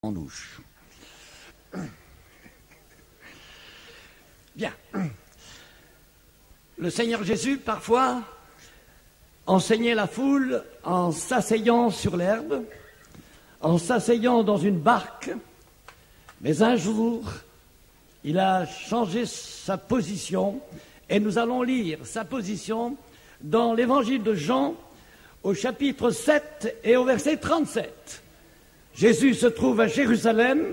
en douche. Bien. Le Seigneur Jésus, parfois, enseignait la foule en s'asseyant sur l'herbe, en s'asseyant dans une barque, mais un jour, il a changé sa position, et nous allons lire sa position dans l'évangile de Jean, au chapitre 7 et au verset 37. Jésus se trouve à Jérusalem,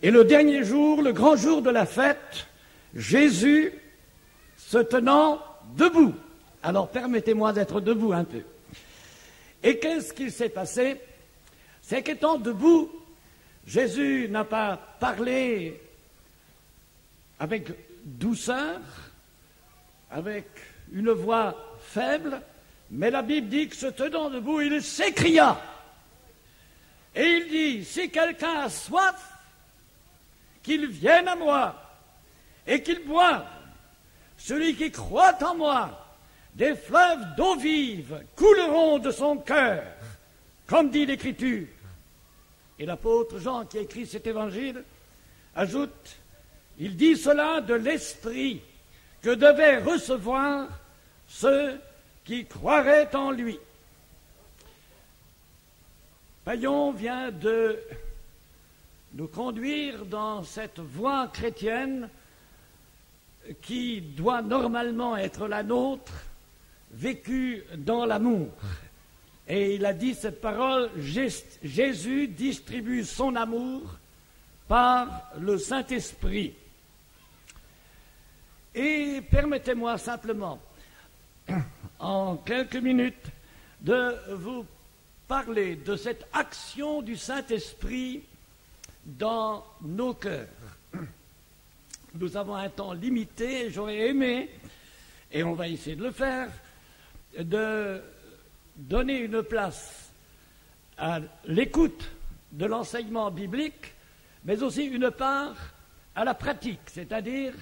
et le dernier jour, le grand jour de la fête, Jésus se tenant debout. Alors permettez-moi d'être debout un peu. Et qu'est-ce qu'il s'est passé? C'est qu'étant debout, Jésus n'a pas parlé avec douceur, avec une voix faible, mais la Bible dit que se tenant debout, il s'écria. Et il dit, si quelqu'un a soif, qu'il vienne à moi et qu'il boive. Celui qui croit en moi, des fleuves d'eau vive couleront de son cœur, comme dit l'Écriture. Et l'apôtre Jean, qui écrit cet évangile, ajoute, il dit cela de l'Esprit que devaient recevoir ceux qui croiraient en lui. Paillon vient de nous conduire dans cette voie chrétienne qui doit normalement être la nôtre, vécue dans l'amour. Et il a dit cette parole, Jésus distribue son amour par le Saint-Esprit. Et permettez-moi simplement, en quelques minutes, de vous parler de cette action du Saint-Esprit dans nos cœurs. Nous avons un temps limité, j'aurais aimé, et on va essayer de le faire, de donner une place à l'écoute de l'enseignement biblique, mais aussi une part à la pratique, c'est-à-dire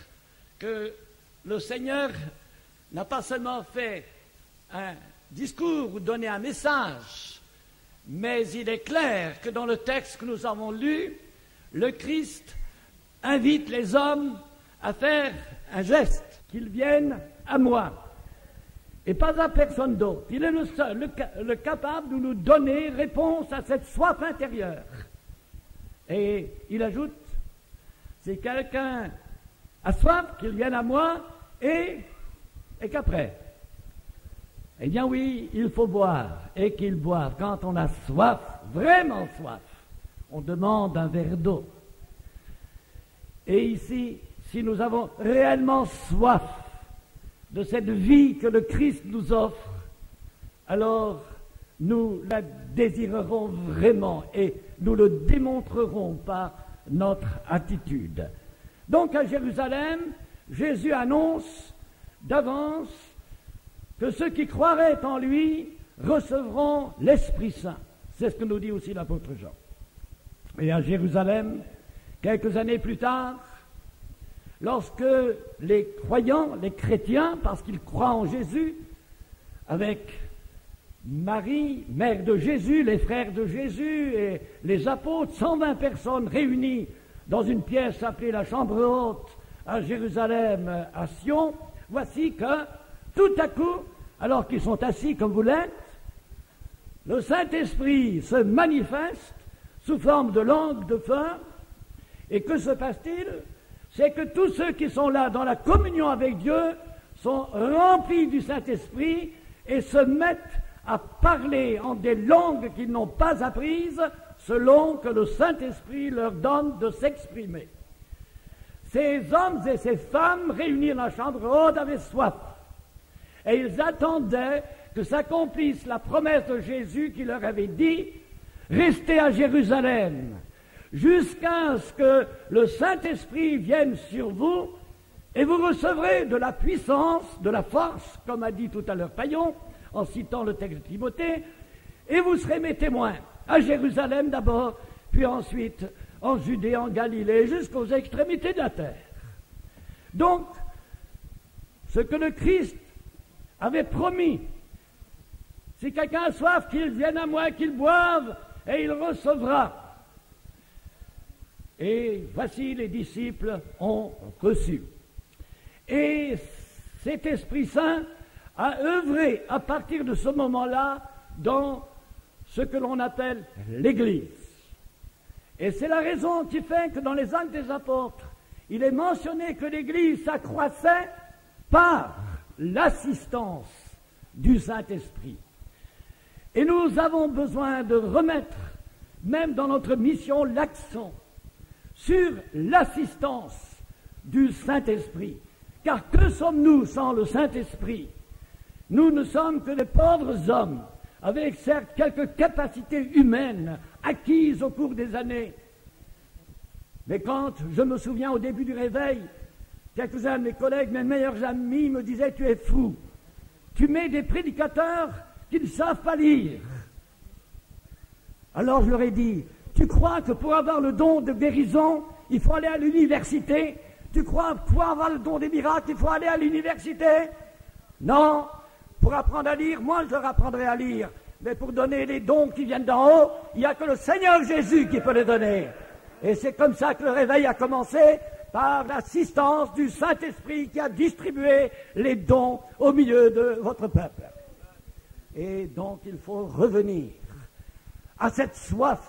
que le Seigneur n'a pas seulement fait un discours ou donné un message, mais il est clair que dans le texte que nous avons lu, le Christ invite les hommes à faire un geste, qu'ils viennent à moi, et pas à personne d'autre. Il est le seul, le capable de nous donner réponse à cette soif intérieure. Et il ajoute, si quelqu'un a soif, qu'il vienne à moi, et qu'après, eh bien oui, il faut boire, et qu'il boive. Quand on a soif, vraiment soif, on demande un verre d'eau. Et ici, si nous avons réellement soif de cette vie que le Christ nous offre, alors nous la désirerons vraiment et nous le démontrerons par notre attitude. Donc à Jérusalem, Jésus annonce d'avance que ceux qui croiraient en lui recevront l'Esprit Saint. C'est ce que nous dit aussi l'apôtre Jean. Et à Jérusalem, quelques années plus tard, lorsque les croyants, les chrétiens, parce qu'ils croient en Jésus, avec Marie, mère de Jésus, les frères de Jésus et les apôtres, 120 personnes réunies dans une pièce appelée la Chambre haute à Jérusalem, à Sion, voici que, tout à coup, alors qu'ils sont assis comme vous l'êtes, le Saint-Esprit se manifeste sous forme de langue de feu. Et que se passe-t-il? C'est que tous ceux qui sont là dans la communion avec Dieu sont remplis du Saint-Esprit et se mettent à parler en des langues qu'ils n'ont pas apprises selon que le Saint-Esprit leur donne de s'exprimer. Ces hommes et ces femmes réunis dans la chambre haute avaient soif et ils attendaient que s'accomplisse la promesse de Jésus qui leur avait dit « Restez à Jérusalem » jusqu'à ce que le Saint-Esprit vienne sur vous et vous recevrez de la puissance, de la force, comme a dit tout à l'heure Paillon, en citant le texte de Timothée, et vous serez mes témoins, à Jérusalem d'abord, puis ensuite en Judée, en Galilée, jusqu'aux extrémités de la terre. Donc, ce que le Christ avait promis, si quelqu'un a soif, qu'il vienne à moi, qu'il boive, et il recevra. Et voici, les disciples ont reçu. Et cet Esprit Saint a œuvré à partir de ce moment-là dans ce que l'on appelle l'Église. Et c'est la raison qui fait que dans les Actes des Apôtres, il est mentionné que l'Église s'accroissait par l'assistance du Saint-Esprit. Et nous avons besoin de remettre, même dans notre mission, l'accent sur l'assistance du Saint-Esprit. Car que sommes-nous sans le Saint-Esprit? Nous ne sommes que des pauvres hommes, avec certes quelques capacités humaines acquises au cours des années. Mais quand je me souviens au début du réveil, quelques-uns de mes collègues, mes meilleurs amis, me disaient « Tu es fou, tu mets des prédicateurs qui ne savent pas lire. » Alors je leur ai dit « Tu crois que pour avoir le don de guérison, il faut aller à l'université? Tu crois que pour avoir le don des miracles, il faut aller à l'université? Non. Pour apprendre à lire, moi je leur apprendrai à lire. Mais pour donner les dons qui viennent d'en haut, il n'y a que le Seigneur Jésus qui peut les donner. » Et c'est comme ça que le réveil a commencé, par l'assistance du Saint-Esprit qui a distribué les dons au milieu de votre peuple. Et donc il faut revenir à cette soif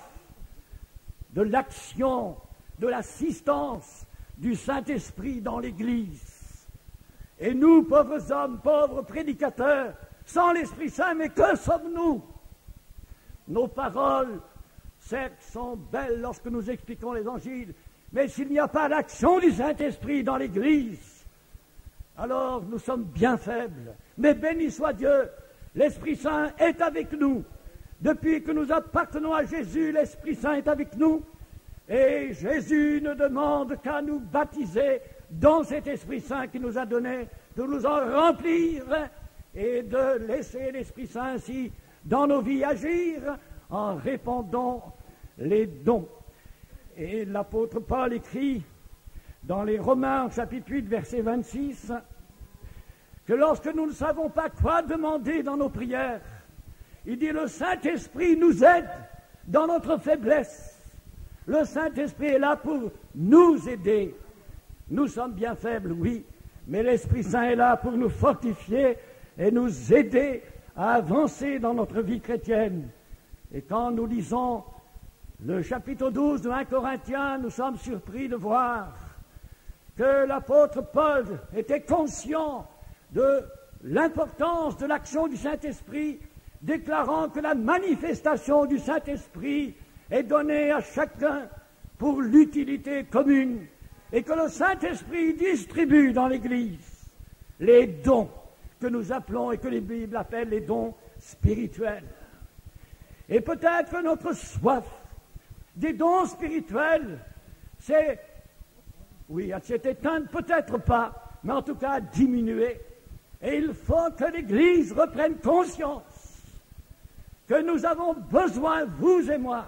de l'action, de l'assistance du Saint-Esprit dans l'Église. Et nous, pauvres hommes, pauvres prédicateurs, sans l'Esprit Saint, mais que sommes-nous? Nos paroles, certes, sont belles lorsque nous expliquons l'Évangile, mais s'il n'y a pas l'action du Saint-Esprit dans l'Église, alors nous sommes bien faibles. Mais béni soit Dieu, l'Esprit Saint est avec nous. Depuis que nous appartenons à Jésus, l'Esprit Saint est avec nous. Et Jésus ne demande qu'à nous baptiser dans cet Esprit Saint qu'il nous a donné, de nous en remplir et de laisser l'Esprit Saint ainsi dans nos vies agir en répandant les dons. Et l'apôtre Paul écrit dans les Romains, chapitre 8, verset 26, que lorsque nous ne savons pas quoi demander dans nos prières, il dit le Saint-Esprit nous aide dans notre faiblesse. Le Saint-Esprit est là pour nous aider. Nous sommes bien faibles, oui, mais l'Esprit Saint est là pour nous fortifier et nous aider à avancer dans notre vie chrétienne. Et quand nous lisons le chapitre 12 de 1 Corinthiens, nous sommes surpris de voir que l'apôtre Paul était conscient de l'importance de l'action du Saint-Esprit, déclarant que la manifestation du Saint-Esprit est donnée à chacun pour l'utilité commune et que le Saint-Esprit distribue dans l'Église les dons que nous appelons et que les Bibles appellent les dons spirituels. Et peut-être notre soif des dons spirituels, c'est, oui, à s'est éteinte, peut-être pas, mais en tout cas à diminuer. Et il faut que l'Église reprenne conscience que nous avons besoin, vous et moi,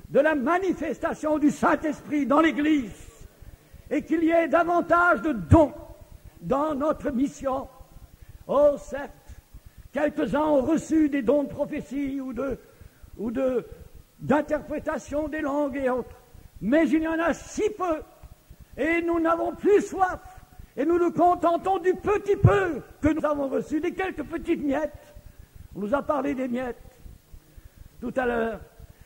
de la manifestation du Saint-Esprit dans l'Église et qu'il y ait davantage de dons dans notre mission. Oh, certes, quelques-uns ont reçu des dons de prophétie ou d'interprétation des langues et autres, mais il y en a si peu, et nous n'avons plus soif, et nous nous contentons du petit peu que nous avons reçu, des quelques petites miettes. On nous a parlé des miettes tout à l'heure,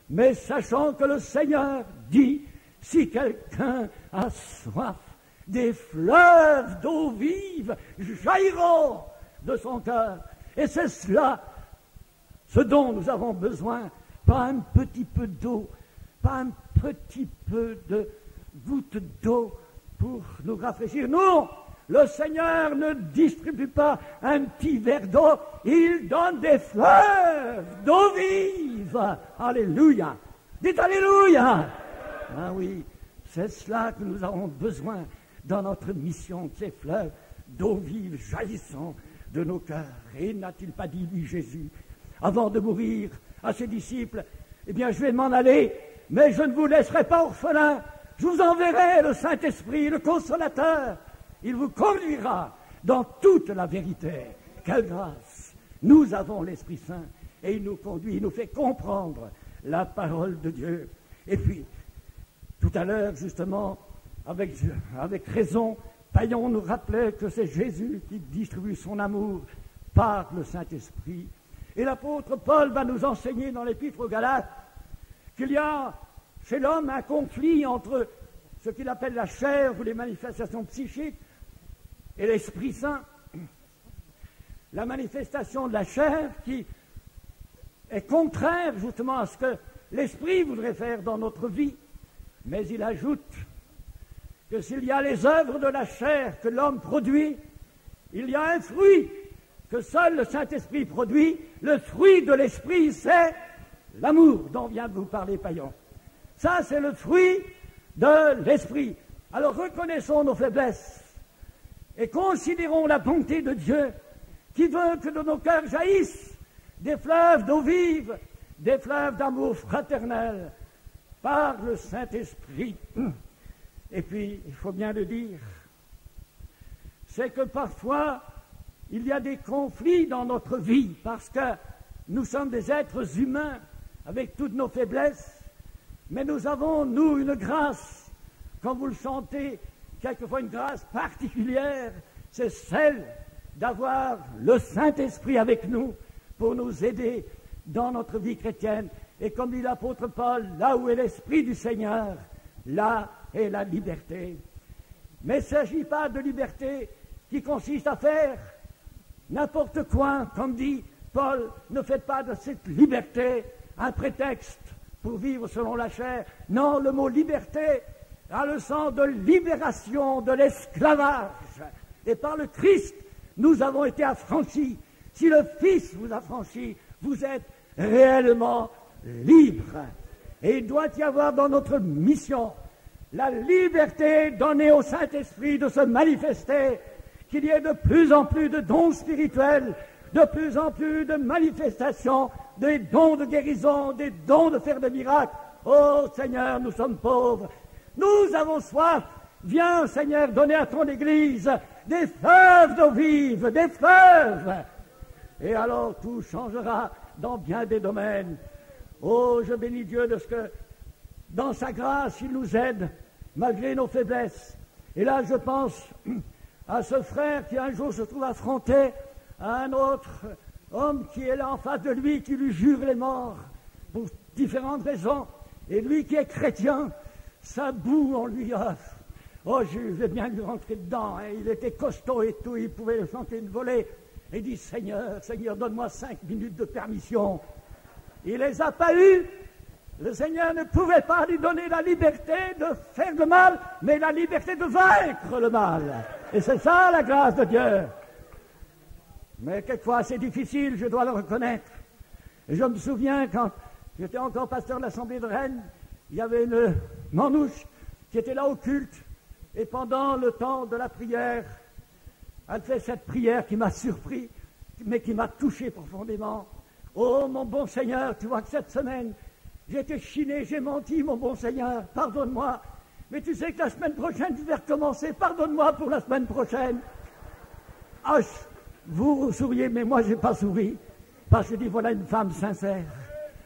mais sachant que le Seigneur dit, si quelqu'un a soif, des fleuves d'eau vive jailliront de son cœur, et c'est cela, ce dont nous avons besoin. Pas un petit peu d'eau, pas un petit peu de goutte d'eau pour nous rafraîchir. Non, le Seigneur ne distribue pas un petit verre d'eau, il donne des fleuves d'eau vive. Alléluia. Dites Alléluia. Ah oui, c'est cela que nous avons besoin dans notre mission, ces fleuves d'eau vive jaillissant de nos cœurs. Et n'a-t-il pas dit, lui, Jésus, avant de mourir, à ses disciples, eh bien je vais m'en aller, mais je ne vous laisserai pas orphelins, je vous enverrai le Saint-Esprit, le Consolateur, il vous conduira dans toute la vérité. Quelle grâce! Nous avons l'Esprit Saint et il nous conduit, il nous fait comprendre la parole de Dieu. Et puis, Tout à l'heure, justement, avec raison, Paillon nous rappelait que c'est Jésus qui distribue son amour par le Saint-Esprit. Et l'apôtre Paul va nous enseigner dans l'Épître aux Galates qu'il y a chez l'homme un conflit entre ce qu'il appelle la chair ou les manifestations psychiques et l'Esprit Saint. La manifestation de la chair qui est contraire justement à ce que l'Esprit voudrait faire dans notre vie. Mais il ajoute que s'il y a les œuvres de la chair que l'homme produit, il y a un fruit que seul le Saint-Esprit produit. Le fruit de l'Esprit, c'est l'amour dont vient de vous parler Paillon. Ça, c'est le fruit de l'Esprit. Alors reconnaissons nos faiblesses et considérons la bonté de Dieu qui veut que de nos cœurs jaillissent des fleuves d'eau vive, des fleuves d'amour fraternel par le Saint-Esprit. Et puis, il faut bien le dire, c'est que parfois, il y a des conflits dans notre vie parce que nous sommes des êtres humains avec toutes nos faiblesses, mais nous avons, nous, une grâce, comme vous le chantez, quelquefois une grâce particulière, c'est celle d'avoir le Saint-Esprit avec nous pour nous aider dans notre vie chrétienne. Et comme dit l'apôtre Paul, là où est l'Esprit du Seigneur, là est la liberté. Mais il ne s'agit pas de liberté qui consiste à faire n'importe quoi, comme dit Paul, ne faites pas de cette liberté un prétexte pour vivre selon la chair. Non, le mot liberté a le sens de libération de l'esclavage. Et par le Christ, nous avons été affranchis. Si le Fils vous affranchit, vous êtes réellement libre. Et il doit y avoir dans notre mission la liberté donnée au Saint-Esprit de se manifester, qu'il y ait de plus en plus de dons spirituels, de plus en plus de manifestations, des dons de guérison, des dons de faire des miracles. Oh Seigneur, nous sommes pauvres, nous avons soif. Viens Seigneur, donner à ton Église des fleuves d'eau vive, des fleuves. Et alors tout changera dans bien des domaines. Oh, je bénis Dieu de ce que, dans sa grâce, il nous aide, malgré nos faiblesses. Et là, je pense à ce frère qui un jour se trouve affronté à un autre homme qui est là en face de lui, qui lui jure les morts, pour différentes raisons. Et lui qui est chrétien, ça boue en lui. Oh, je vais bien lui rentrer dedans. Hein. Il était costaud et tout, il pouvait chanter une volée. Et il dit, Seigneur, Seigneur, donne-moi 5 minutes de permission. Il les a pas eues. Le Seigneur ne pouvait pas lui donner la liberté de faire le mal, mais la liberté de vaincre le mal. Et c'est ça la grâce de Dieu. Mais quelquefois c'est difficile, je dois le reconnaître. Et je me souviens quand j'étais encore pasteur de l'Assemblée de Rennes, il y avait une manouche qui était là au culte. Et pendant le temps de la prière, elle fait cette prière qui m'a surpris, mais qui m'a touché profondément. Oh mon bon Seigneur, tu vois que cette semaine, j'ai été chiné, j'ai menti, mon bon Seigneur, pardonne-moi. Mais tu sais que la semaine prochaine, je vais recommencer, pardonne-moi pour la semaine prochaine. Ah, vous souriez, mais moi, je n'ai pas souri. Parce que je dis, voilà une femme sincère.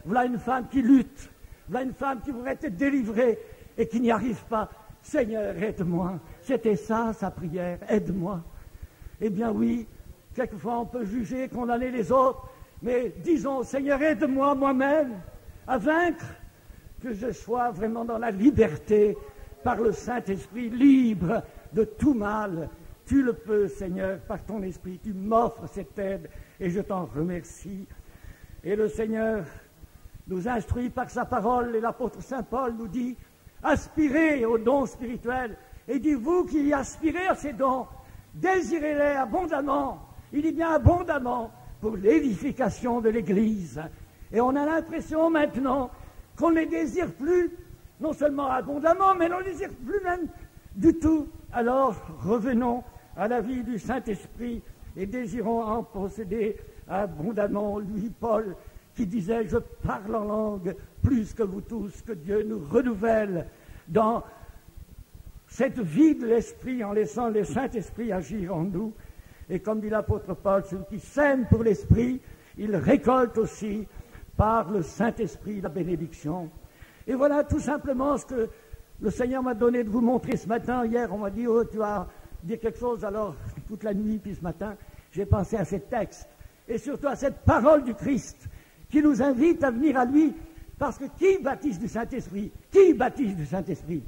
Voilà une femme qui lutte. Voilà une femme qui voudrait être délivrée et qui n'y arrive pas. Seigneur, aide-moi. C'était ça, sa prière, aide-moi. Eh bien oui, quelquefois on peut juger, condamner les autres, mais disons, Seigneur, aide-moi moi-même à vaincre, que je sois vraiment dans la liberté, par le Saint-Esprit, libre de tout mal. Tu le peux, Seigneur, par ton Esprit, tu m'offres cette aide, et je t'en remercie. Et le Seigneur nous instruit par sa parole, et l'apôtre Saint Paul nous dit, aspirez aux dons spirituels, et dit, vous qui y aspirez à ces dons, désirez-les abondamment, il dit bien abondamment, pour l'édification de l'Église. Et on a l'impression maintenant qu'on ne les désire plus, non seulement abondamment, mais on ne les désire plus même du tout. Alors revenons à la vie du Saint-Esprit et désirons en posséder abondamment. Lui, Paul, qui disait « Je parle en langue plus que vous tous », que Dieu nous renouvelle dans cette vie de l'Esprit en laissant le Saint-Esprit agir en nous. Et comme dit l'apôtre Paul, celui qui sème pour l'Esprit, il récolte aussi par le Saint-Esprit la bénédiction. Et voilà tout simplement ce que Le Seigneur m'a donné de vous montrer ce matin. Hier, on m'a dit, oh, tu vas dire quelque chose. Alors, toute la nuit, puis ce matin, j'ai pensé à ces textes. Et surtout à cette parole du Christ qui nous invite à venir à lui. Parce que qui baptise du Saint-Esprit? Qui baptise du Saint-Esprit?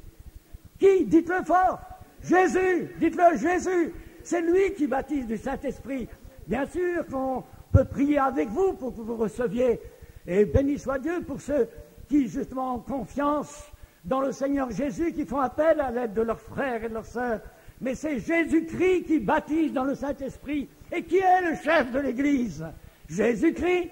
Qui? Dites-le fort. Jésus. Dites-le, Jésus. C'est lui qui baptise du Saint-Esprit. Bien sûr qu'on peut prier avec vous pour que vous receviez. Et béni soit Dieu pour ceux qui, justement, ont confiance dans le Seigneur Jésus, qui font appel à l'aide de leurs frères et de leurs sœurs. Mais c'est Jésus-Christ qui baptise dans le Saint-Esprit. Et qui est le chef de l'Église? Jésus-Christ.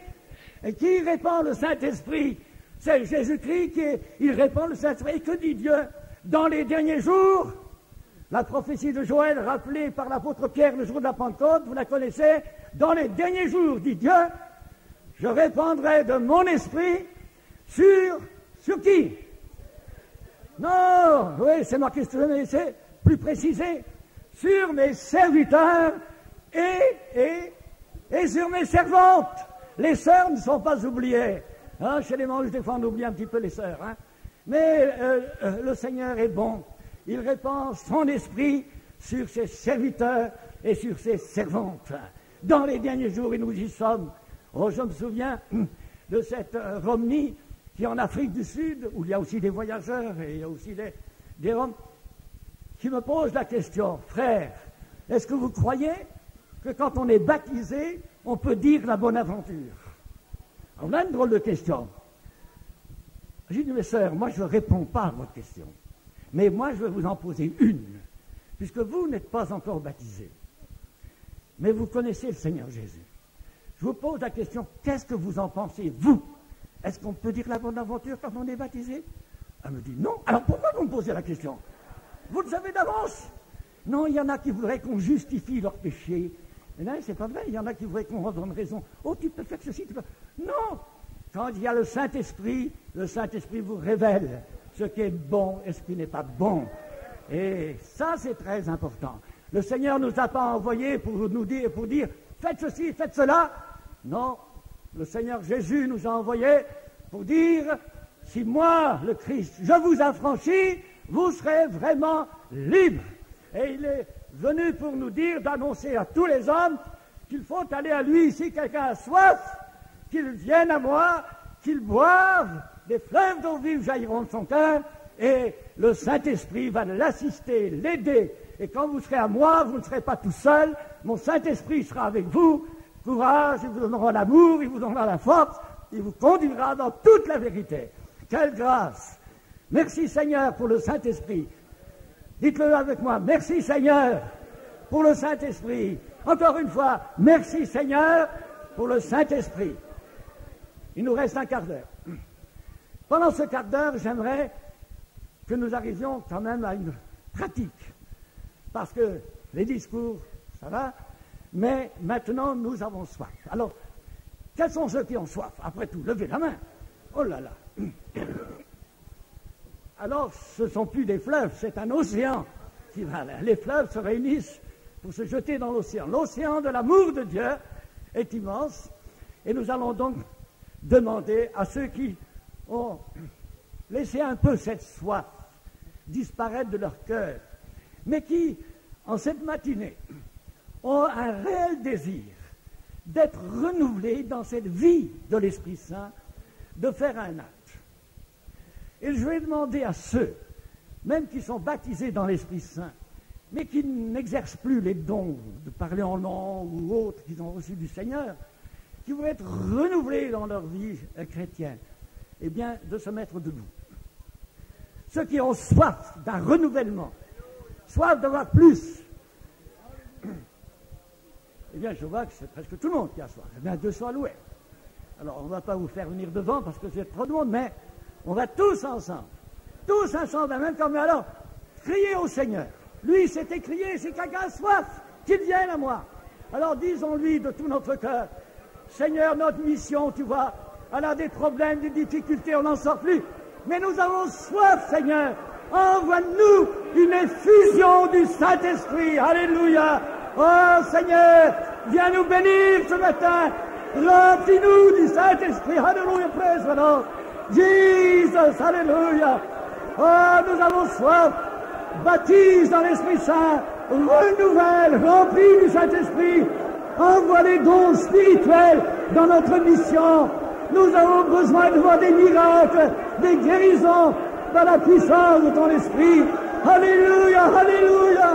Et qui répand le Saint-Esprit? C'est Jésus-Christ qui répand le Saint-Esprit. Et que dit Dieu? Dans les derniers jours, la prophétie de Joël rappelée par l'apôtre Pierre le jour de la Pentecôte, vous la connaissez, dans les derniers jours, dit Dieu, je répandrai de mon esprit sur qui? Non, oui, c'est marqué, c'est plus précisé, sur mes serviteurs et sur mes servantes. Les sœurs ne sont pas oubliées. Hein, chez les manches, des fois, on oublie un petit peu les sœurs. Hein. Mais le Seigneur est bon. Il répand son esprit sur ses serviteurs et sur ses servantes. Dans les derniers jours, et nous y sommes. Oh, je me souviens de cette Romnie qui est en Afrique du Sud, où il y a aussi des voyageurs et il y a aussi des Roms, qui me posent la question, frère, est-ce que vous croyez que quand on est baptisé, on peut dire la bonne aventure? On a une drôle de question. J'ai dit, mes sœurs, moi je ne réponds pas à votre question. Mais moi je vais vous en poser une, puisque vous n'êtes pas encore baptisés. Mais vous connaissez le Seigneur Jésus. Je vous pose la question, qu'est-ce que vous en pensez, vous? Est-ce qu'on peut dire la bonne aventure quand on est baptisé? Elle me dit non. Alors pourquoi vous me posez la question? Vous le savez d'avance? Non, il y en a qui voudraient qu'on justifie leur péché. Mais non, c'est pas vrai. Il y en a qui voudraient qu'on leur donne raison. Oh, tu peux faire ceci, tu peux... Non! Quand il y a le Saint-Esprit vous révèle ce qui est bon et ce qui n'est pas bon. Et ça, c'est très important. Le Seigneur ne nous a pas envoyés pour dire, faites ceci, faites cela. Non, le Seigneur Jésus nous a envoyés pour dire, si moi, le Christ, je vous affranchis, vous serez vraiment libres. Et il est venu pour nous dire, d'annoncer à tous les hommes qu'il faut aller à lui. Si quelqu'un a soif, qu'il vienne à moi, qu'il boive, des fleuves d'eau vive jailliront de son cœur, et le Saint-Esprit va l'assister, l'aider. Et quand vous serez à moi, vous ne serez pas tout seul, mon Saint-Esprit sera avec vous. Courage, il vous donnera l'amour, il vous donnera la force, il vous conduira dans toute la vérité. Quelle grâce! Merci Seigneur pour le Saint-Esprit. Dites-le avec moi, merci Seigneur pour le Saint-Esprit. Encore une fois, merci Seigneur pour le Saint-Esprit. Il nous reste un quart d'heure. Pendant ce quart d'heure, j'aimerais que nous arrivions quand même à une pratique. Parce que les discours, ça va, mais maintenant nous avons soif. Alors, quels sont ceux qui ont soif? Après tout, levez la main. Oh là là. Alors, ce ne sont plus des fleuves, c'est un océan qui va là. Les fleuves se réunissent pour se jeter dans l'océan. L'océan de l'amour de Dieu est immense, et nous allons donc demander à ceux qui ont laissé un peu cette soif disparaître de leur cœur, mais qui, en cette matinée, ont un réel désir d'être renouvelés dans cette vie de l'Esprit Saint, de faire un acte. Et je vais demander à ceux, même qui sont baptisés dans l'Esprit Saint, mais qui n'exercent plus les dons de parler en langue ou autres qu'ils ont reçus du Seigneur, qui vont être renouvelés dans leur vie chrétienne, eh bien, de se mettre debout. Ceux qui ont soif d'un renouvellement, soif d'avoir plus, eh bien, je vois que c'est presque tout le monde qui a soif. Eh bien, Dieu soit loué. Alors, on ne va pas vous faire venir devant parce que c'est trop de monde, mais on va tous ensemble, même comme alors, crier au Seigneur. Lui, c'était crier, si quelqu'un a soif, qu'il vienne à moi. Alors, disons-lui de tout notre cœur, Seigneur, notre mission, tu vois, elle a des problèmes, des difficultés, on n'en sort plus. Mais nous avons soif, Seigneur. Envoie-nous une effusion du Saint-Esprit. Alléluia. Oh, Seigneur, viens nous bénir ce matin. Remplis-nous du Saint-Esprit. Alléluia. Praise the Lord. Jesus. Alléluia. Oh, nous avons soif. Baptise dans l'Esprit Saint, renouvelle, remplis du Saint-Esprit, envoie les dons spirituels dans notre mission. Nous avons besoin de voir des miracles, des guérisons dans la puissance de ton Esprit. Alléluia, alléluia.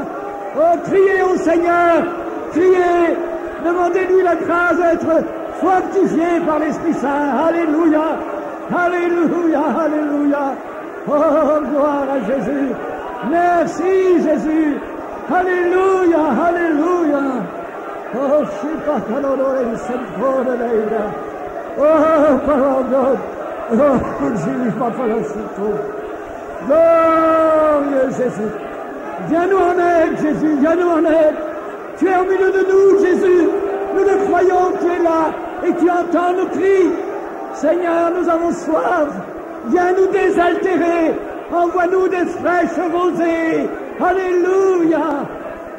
Oh, criez au Seigneur, criez, demandez-lui la grâce d'être fortifié par l'Esprit Saint. Alléluia, alléluia, alléluia. Oh, gloire à Jésus. Merci Jésus. Alléluia, alléluia. Oh, oh, parole God. Oh, Jésus, ma parole, glorieux Jésus. Viens-nous en aide, Jésus, viens-nous en aide. Tu es au milieu de nous, Jésus. Nous le croyons, tu es là et tu entends nos cris. Seigneur, nous avons soif. Viens nous désaltérer. Envoie-nous des fraîches rosées. Alléluia.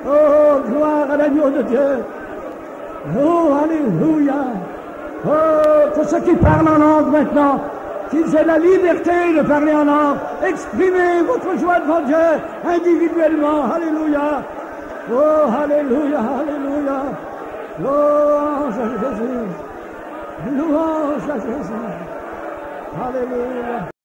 Oh, gloire à l'agneau de Dieu. Oh, alléluia. Oh, pour ceux qui parlent en langue maintenant, qu'ils aient la liberté de parler en langue. Exprimez votre joie devant Dieu individuellement. Alléluia. Oh, alléluia, alléluia. Louange à Jésus. Louange à Jésus. Alléluia.